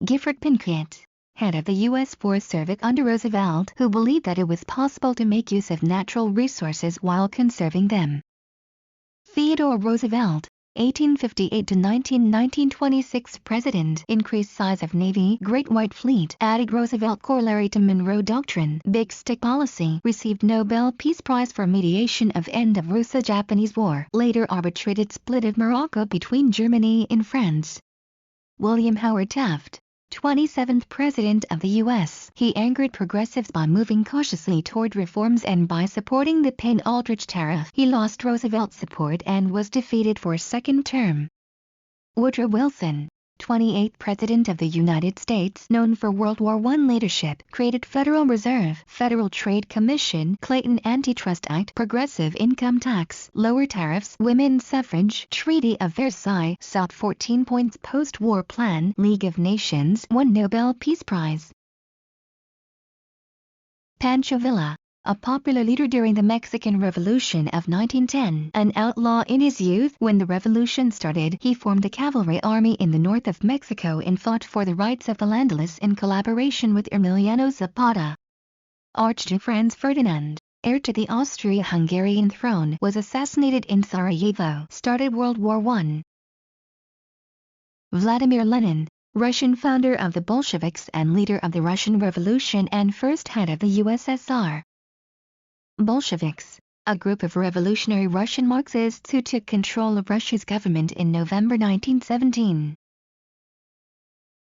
Gifford Pinchot, head of the U.S. Forest Service under Roosevelt, who believed that it was possible to make use of natural resources while conserving them. Theodore Roosevelt, 1858 to 1926 President, increased size of Navy, Great White Fleet, added Roosevelt corollary to Monroe Doctrine, Big Stick Policy, received Nobel Peace Prize for mediation of end of Russo-Japanese War, later arbitrated split of Morocco between Germany and France. William Howard Taft, 27th President of the U.S., he angered progressives by moving cautiously toward reforms and by supporting the Payne-Aldrich Tariff. He lost Roosevelt's support and was defeated for a second term. Woodrow Wilson, 28th President of the United States, known for World War I leadership, created Federal Reserve, Federal Trade Commission, Clayton Antitrust Act, progressive income tax, lower tariffs, women's suffrage, Treaty of Versailles, sought 14 points post-war plan, League of Nations, won Nobel Peace Prize. Pancho Villa, a popular leader during the Mexican Revolution of 1910. An outlaw in his youth, when the revolution started, he formed a cavalry army in the north of Mexico and fought for the rights of the landless in collaboration with Emiliano Zapata. Archduke Franz Ferdinand, heir to the Austria-Hungarian throne, was assassinated in Sarajevo, started World War I. Vladimir Lenin, Russian founder of the Bolsheviks and leader of the Russian Revolution and first head of the USSR. Bolsheviks, a group of revolutionary Russian Marxists who took control of Russia's government in November 1917.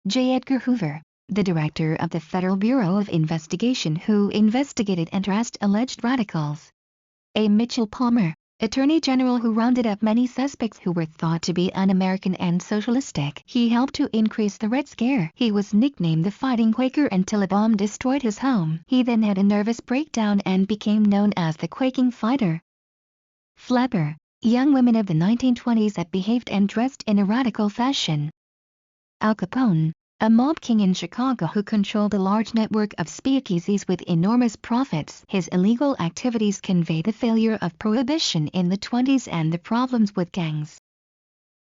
J. Edgar Hoover, the director of the Federal Bureau of Investigation who investigated and arrested alleged radicals. A. Mitchell Palmer, Attorney General who rounded up many suspects who were thought to be un-American and socialistic. He helped to increase the Red Scare. He was nicknamed the Fighting Quaker until a bomb destroyed his home. He then had a nervous breakdown and became known as the Quaking Fighter. Flapper, young women of the 1920s that behaved and dressed in a radical fashion. Al Capone, a mob king in Chicago who controlled a large network of speakeasies with enormous profits. His illegal activities convey the failure of prohibition in the 20s and the problems with gangs.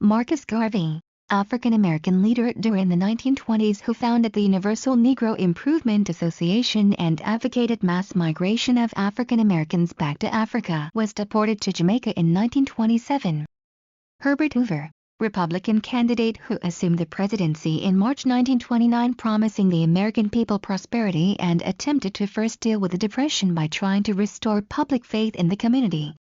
Marcus Garvey, African-American leader during the 1920s who founded the Universal Negro Improvement Association and advocated mass migration of African Americans back to Africa, was deported to Jamaica in 1927. Herbert Hoover, Republican candidate who assumed the presidency in March 1929, promising the American people prosperity, and attempted to first deal with the Depression by trying to restore public faith in the community.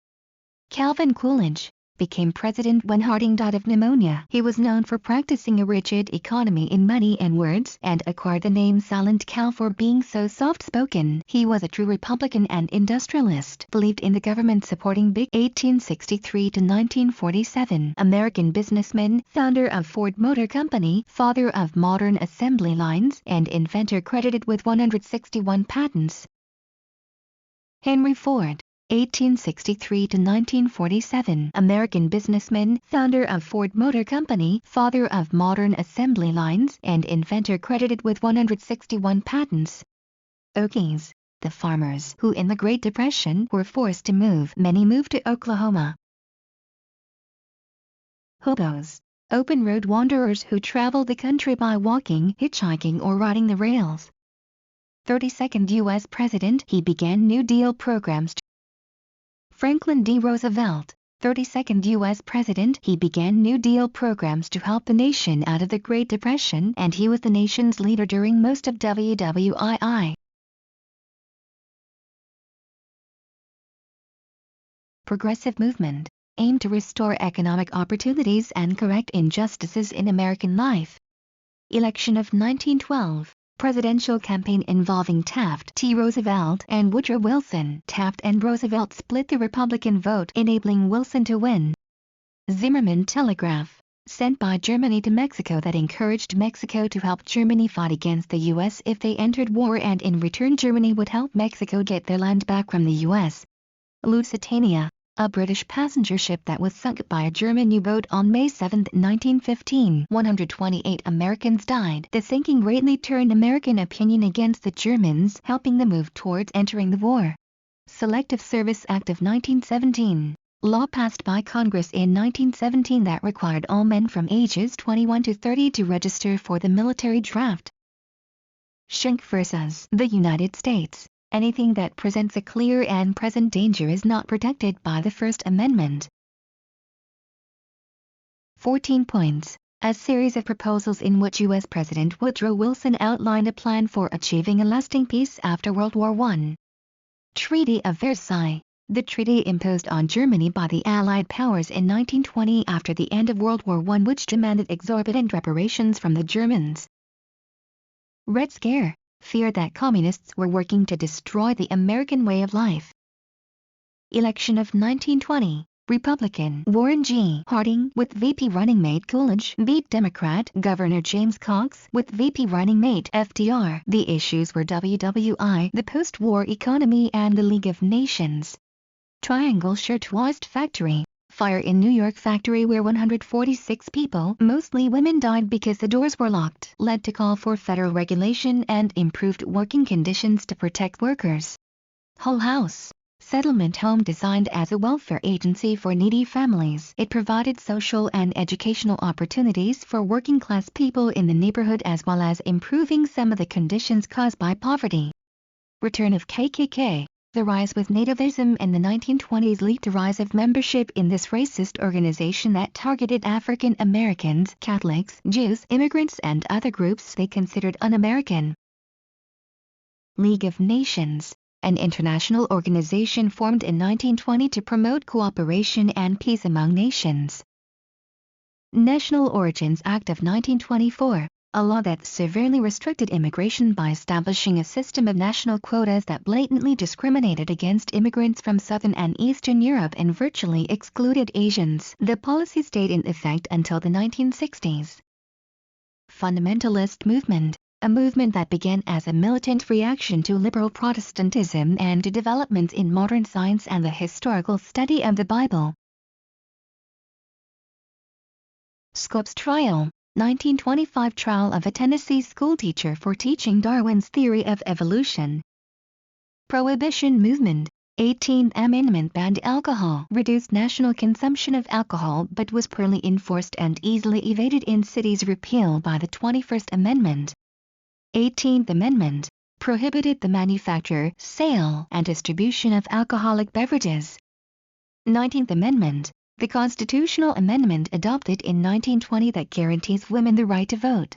Calvin Coolidge became president when Harding died of pneumonia. He was known for practicing a rigid economy in money and words, and acquired the name Silent Cal for being so soft-spoken. He was a true Republican and industrialist, believed in the government supporting big. 1863 to 1947. American businessman, founder of Ford Motor Company, father of modern assembly lines, and inventor credited with 161 patents. Henry Ford, 1863 to 1947. American businessman, founder of Ford Motor Company, father of modern assembly lines, and inventor credited with 161 patents. Okies, the farmers who in the Great Depression were forced to move. Many moved to Oklahoma. Hobos, open road wanderers who traveled the country by walking, hitchhiking, or riding the rails. 32nd U.S. President, he began New Deal programs. Franklin D. Roosevelt, 32nd U.S. President, he began New Deal programs to help the nation out of the Great Depression, and he was the nation's leader during most of WWII. Progressive movement, aimed to restore economic opportunities and correct injustices in American life. Election of 1912. Presidential campaign involving Taft, T. Roosevelt, and Woodrow Wilson. Taft and Roosevelt split the Republican vote, enabling Wilson to win. Zimmermann telegraph, sent by Germany to Mexico, that encouraged Mexico to help Germany fight against the U.S. if they entered war, and in return Germany would help Mexico get their land back from the U.S. Lusitania, a British passenger ship that was sunk by a German U-boat on May 7, 1915. 128 Americans died. The sinking greatly turned American opinion against the Germans, helping them move towards entering the war. Selective Service Act of 1917. law passed by Congress in 1917 that required all men from ages 21 to 30 to register for the military draft. Schenck versus the United States. Anything that presents a clear and present danger is not protected by the First Amendment. 14 points. A series of proposals in which U.S. President Woodrow Wilson outlined a plan for achieving a lasting peace after World War I. Treaty of Versailles. The treaty imposed on Germany by the Allied powers in 1920 after the end of World War I, which demanded exorbitant reparations from the Germans. Red Scare. Fear that communists were working to destroy the American way of life. Election of 1920. Republican Warren G. Harding with VP running mate Coolidge beat Democrat Governor James Cox with VP running mate FDR. The issues were WWI, the post-war economy, and the League of Nations. Triangle Shirtwaist Factory. Fire in New York factory where 146 people, mostly women, died because the doors were locked, led to call for federal regulation and improved working conditions to protect workers. Hull House. Settlement home designed as a welfare agency for needy families. It provided social and educational opportunities for working-class people in the neighborhood as well as improving some of the conditions caused by poverty. Return of KKK. The rise with nativism in the 1920s led to rise of membership in this racist organization that targeted African Americans, Catholics, Jews, immigrants, and other groups they considered un-American. League of Nations. An international organization formed in 1920 to promote cooperation and peace among nations. National Origins Act of 1924. A law that severely restricted immigration by establishing a system of national quotas that blatantly discriminated against immigrants from Southern and Eastern Europe and virtually excluded Asians. The policy stayed in effect until the 1960s. Fundamentalist movement. A movement that began as a militant reaction to liberal Protestantism and to developments in modern science and the historical study of the Bible. Scopes Trial. 1925 trial of a Tennessee schoolteacher for teaching Darwin's theory of evolution. Prohibition movement. 18th Amendment banned alcohol, reduced national consumption of alcohol, but was poorly enforced and easily evaded in cities. Repeal by the 21st Amendment. 18th Amendment prohibited the manufacture, sale, and distribution of alcoholic beverages. 19th Amendment. The constitutional amendment adopted in 1920 that guarantees women the right to vote.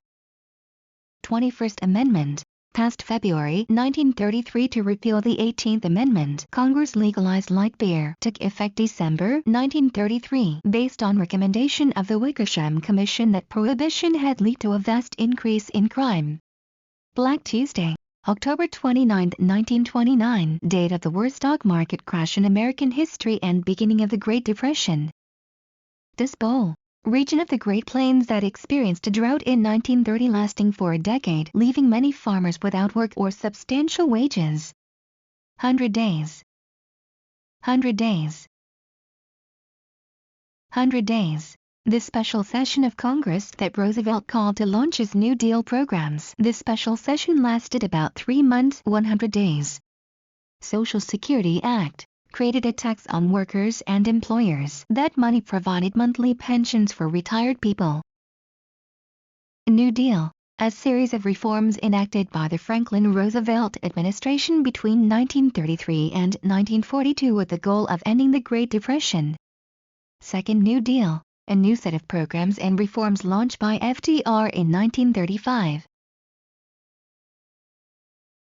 21st Amendment. Passed February 1933 to repeal the 18th Amendment. Congress legalized light beer. Took effect December 1933 based on recommendation of the Wickersham Commission that prohibition had led to a vast increase in crime. Black Tuesday. October 29, 1929, date of the worst stock market crash in American history and beginning of the Great Depression. Dust Bowl. Region of the Great Plains that experienced a drought in 1930 lasting for a decade, leaving many farmers without work or substantial wages. 100 days. 100 days. 100 days. This special session of Congress that Roosevelt called to launch his New Deal programs. This special session lasted about 3 months, 100 days. Social Security Act created a tax on workers and employers. That money provided monthly pensions for retired people. New Deal. A series of reforms enacted by the Franklin Roosevelt administration between 1933 and 1942 with the goal of ending the Great Depression. Second New Deal. A new set of programs and reforms launched by FDR in 1935.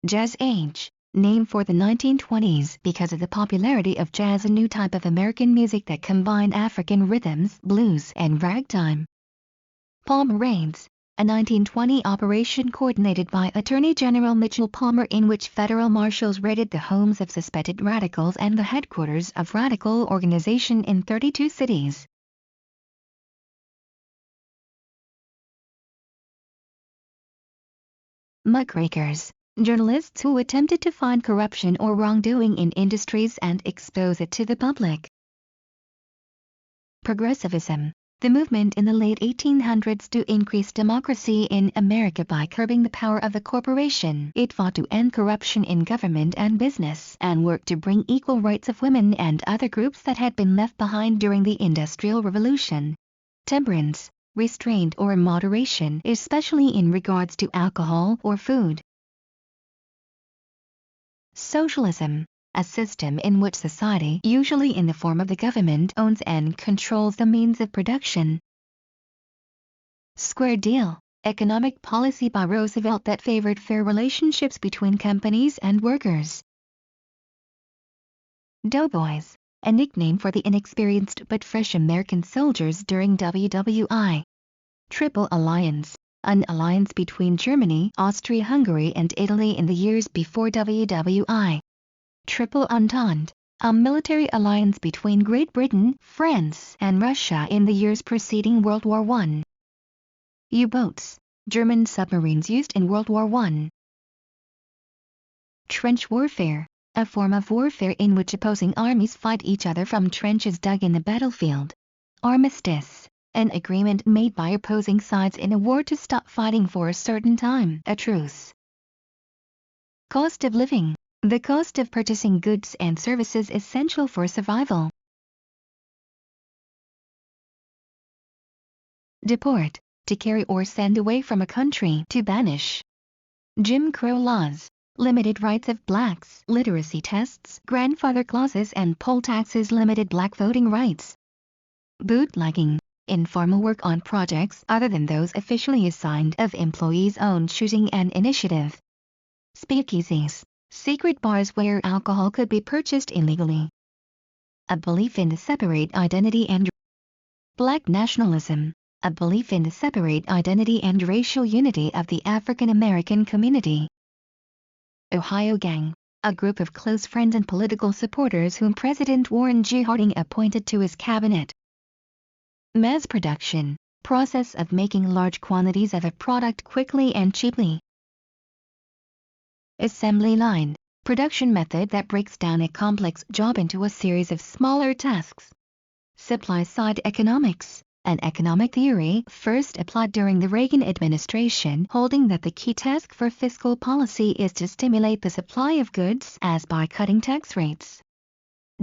Jazz Age. Named for the 1920s because of the popularity of jazz, a new type of American music that combined African rhythms, blues, and ragtime. Palmer Raids. A 1920 operation coordinated by Attorney General Mitchell Palmer in which federal marshals raided the homes of suspected radicals and the headquarters of radical organization in 32 cities. Muckrakers. Journalists who attempted to find corruption or wrongdoing in industries and expose it to the public. Progressivism. the movement in the late 1800s to increase democracy in America by curbing the power of the corporation. It fought to end corruption in government and business, and worked to bring equal rights of women and other groups that had been left behind during the Industrial Revolution. Temperance, restraint or moderation, especially in regards to alcohol or food. Socialism, a system in which society, usually in the form of the government, owns and controls the means of production. Square deal, economic policy by Roosevelt that favored fair relationships between companies and workers. Doughboys, a nickname for the inexperienced but fresh American soldiers during WWI. Triple Alliance, an alliance between Germany, Austria-Hungary and Italy in the years before WWI. Triple Entente, a military alliance between Great Britain, France, and Russia in the years preceding World War I. U-boats, German submarines used in World War I. Trench warfare, a form of warfare in which opposing armies fight each other from trenches dug in the battlefield. Armistice, an agreement made by opposing sides in a war to stop fighting for a certain time, a truce. Cost of living, the cost of purchasing goods and services essential for survival. Deport, to carry or send away from a country, to banish. Jim Crow laws, limited rights of blacks, literacy tests, grandfather clauses and poll taxes limited black voting rights. Bootlegging, informal work on projects other than those officially assigned of employees' own choosing and initiative. Speakeasies, secret bars where alcohol could be purchased illegally. A belief in the separate identity and Black nationalism, a belief in the separate identity and racial unity of the African American community. Ohio Gang, a group of close friends and political supporters whom President Warren G. Harding appointed to his cabinet. Mass production, process of making large quantities of a product quickly and cheaply. Assembly line, production method that breaks down a complex job into a series of smaller tasks. Supply-side economics, an economic theory first applied during the Reagan administration, holding that the key task for fiscal policy is to stimulate the supply of goods as by cutting tax rates.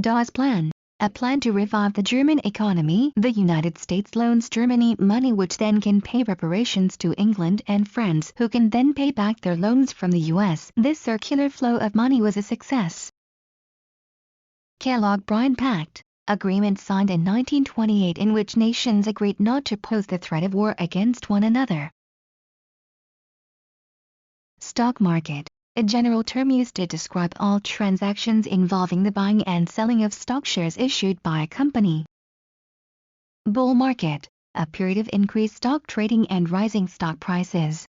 Dawes Plan, a plan to revive the German economy. The United States loans Germany money which then can pay reparations to England and France, who can then pay back their loans from the U.S. This circular flow of money was a success. Kellogg-Briand Pact, agreement signed in 1928 in which nations agreed not to pose the threat of war against one another. Stock market, a general term used to describe all transactions involving the buying and selling of stock shares issued by a company. Bull market, a period of increased stock trading and rising stock prices.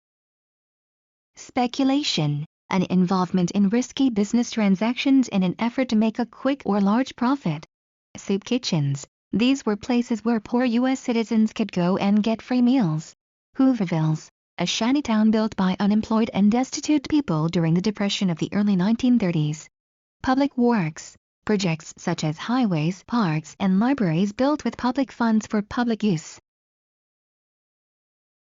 Speculation, an involvement in risky business transactions in an effort to make a quick or large profit. Soup kitchens, these were places where poor U.S. citizens could go and get free meals. Hoovervilles, a shantytown built by unemployed and destitute people during the Depression of the early 1930s. Public works, projects such as highways, parks, and libraries built with public funds for public use.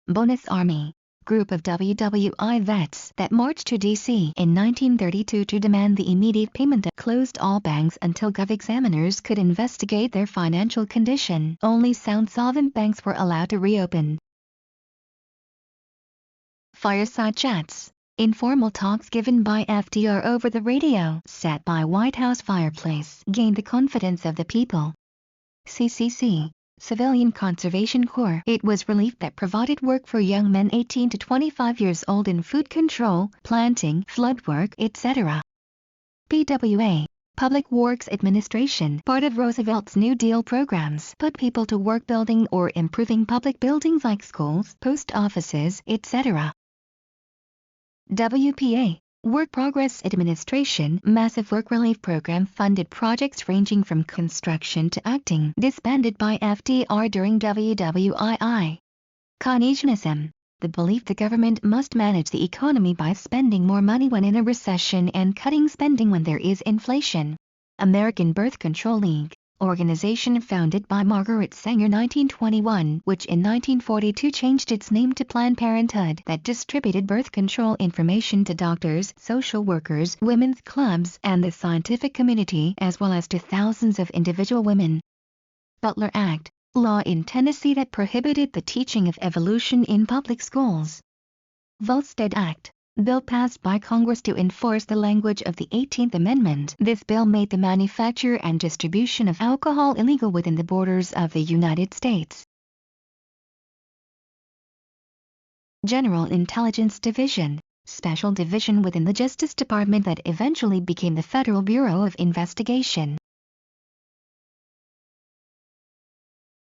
Bonus Army, group of WWI vets that marched to D.C. in 1932 to demand the immediate payment of closed all banks until gov examiners could investigate their financial condition. Only sound solvent banks were allowed to reopen. Fireside chats, informal talks given by FDR over the radio, sat by White House fireplace, gained the confidence of the people. CCC, Civilian Conservation Corps. It was relief that provided work for young men 18 to 25 years old in food control, planting, flood work, etc. PWA, Public Works Administration, part of Roosevelt's New Deal programs, put people to work building or improving public buildings like schools, post offices, etc. WPA, Work Progress Administration, massive work relief program funded projects ranging from construction to acting, disbanded by FDR during WWII. Keynesianism, the belief the government must manage the economy by spending more money when in a recession and cutting spending when there is inflation. American Birth Control League, organization founded by Margaret Sanger 1921, which in 1942 changed its name to Planned Parenthood, that distributed birth control information to doctors, social workers, women's clubs, and the scientific community, as well as to thousands of individual women. Butler Act, law in Tennessee that prohibited the teaching of evolution in public schools. Volstead Act, bill passed by Congress to enforce the language of the 18th Amendment. This bill made the manufacture and distribution of alcohol illegal within the borders of the United States. General Intelligence Division, special division within the Justice Department that eventually became the Federal Bureau of Investigation.